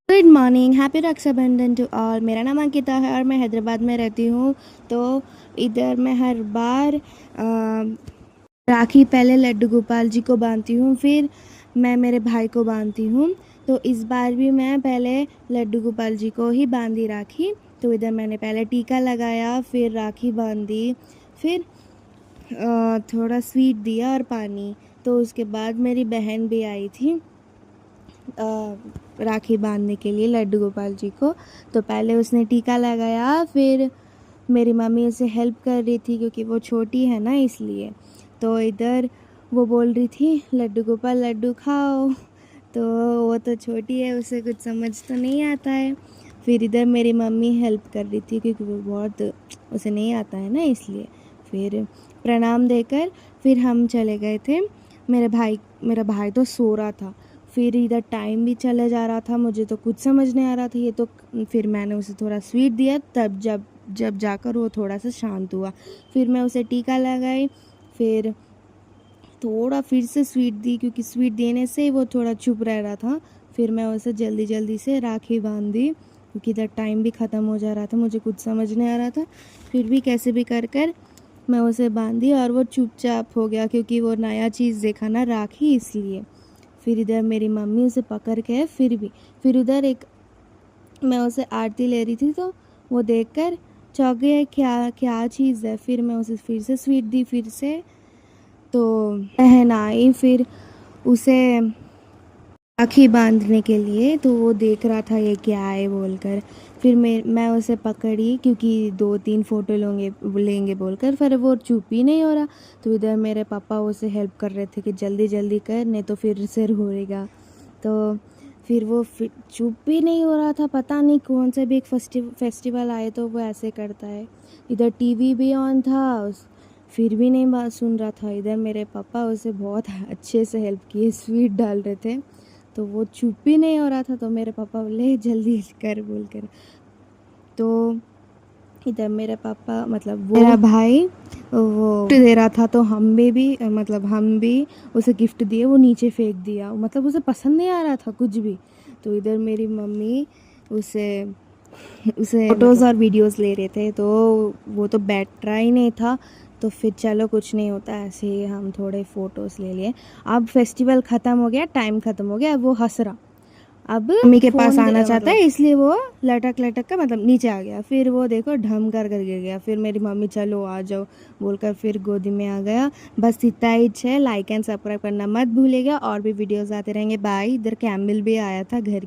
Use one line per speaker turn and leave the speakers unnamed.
Good morning, happy Rakshabandhan to all. मेरा नाम अंकिता है और मैं हैदराबाद में रहती हूँ। तो इधर मैं हर बार राखी पहले लड्डू गोपाल जी को बांधती हूँ, फिर मैं मेरे भाई को बांधती हूँ। तो इस बार भी मैं पहले लड्डू गोपाल जी को ही बांधी राखी। तो इधर मैंने पहले टीका लगाया, फिर राखी बांधी, फिर थोड़ा स्वीट दिया और पानी। तो उसके बाद मेरी बहन भी आई थी राखी बांधने के लिए लड्डू गोपाल जी को। तो पहले उसने टीका लगाया, फिर मेरी मम्मी उसे हेल्प कर रही थी क्योंकि वो छोटी है ना, इसलिए। तो इधर वो बोल रही थी लड्डू गोपाल लड्डू खाओ। तो वो तो छोटी है, उसे कुछ समझ तो नहीं आता है। फिर इधर मेरी मम्मी हेल्प कर रही थी क्योंकि वो बहुत उसे नहीं आता है ना, इसलिए। फिर प्रणाम देकर फिर हम चले गए थे। मेरा भाई तो सो रहा था। फिर इधर टाइम भी चले जा रहा था, मुझे तो कुछ समझ नहीं आ रहा था ये तो। फिर मैंने उसे थोड़ा स्वीट दिया, तब जब जब जाकर वो थोड़ा सा शांत हुआ। फिर मैं उसे टीका लगाई, फिर थोड़ा फिर से स्वीट दी क्योंकि स्वीट देने से वो थोड़ा चुप रह रहा था। फिर मैं उसे जल्दी जल्दी से राखी बांध दी क्योंकि इधर टाइम भी ख़त्म हो जा रहा था, मुझे कुछ समझ नहीं आ रहा था। फिर भी कैसे भी कर कर मैं उसे बांधी और वो चुपचाप हो गया क्योंकि वो नया चीज़ देखा ना, राखी, इसलिए। फिर इधर मेरी मम्मी उसे पकड़ के फिर उधर एक मैं उसे आरती ले रही थी, तो वो देखकर चौंक गया, क्या क्या चीज़ है। फिर मैं उसे फिर से स्वीट दी, फिर से तो पहनाई, फिर उसे राखी बांधने के लिए। तो वो देख रहा था ये क्या है बोलकर। फिर मैं उसे पकड़ी क्योंकि 2-3 फ़ोटो लेंगे बोलकर, फिर वो चुप ही नहीं हो रहा। तो इधर मेरे पापा उसे हेल्प कर रहे थे कि जल्दी जल्दी कर, नहीं तो फिर से रोएगा। तो फिर वो चुप भी नहीं हो रहा था, पता नहीं कौन सा भी एक फेस्टिवल आए तो वो ऐसे करता है। इधर टीवी भी ऑन था, फिर भी नहीं बात सुन रहा था। इधर मेरे पापा उसे बहुत अच्छे से हेल्प किए, स्वीट डाल रहे थे, तो वो चुप भी नहीं हो रहा था। तो मेरे पापा बोले जल्दी कर बोल कर। तो इधर मेरे पापा मतलब वो मेरा भाई वो गिफ्ट दे रहा था, तो हम भी उसे गिफ्ट दिए। वो नीचे फेंक दिया, मतलब उसे पसंद नहीं आ रहा था कुछ भी। तो इधर मेरी मम्मी उसे उसे फ़ोटोज़ और वीडियोस ले रहे थे, तो वो तो बैठ रहा ही नहीं था। तो फिर चलो कुछ नहीं होता, ऐसे ही हम थोड़े फ़ोटोज़ ले लिए। अब फेस्टिवल ख़त्म हो गया, टाइम ख़त्म हो गया, अब वो हंस रहा, अब मम्मी के पास आना चाहता है, इसलिए वो लटक लटक कर मतलब नीचे आ गया। फिर वो देखो ढम कर गिर गया। फिर मेरी मम्मी चलो आ जाओ बोलकर फिर गोदी में आ गया। बस इतना ही है। लाइक एंड सब्सक्राइब करना मत भूलिएगा, और भी वीडियोस आते रहेंगे। बाय। इधर कैमल भी आया था घर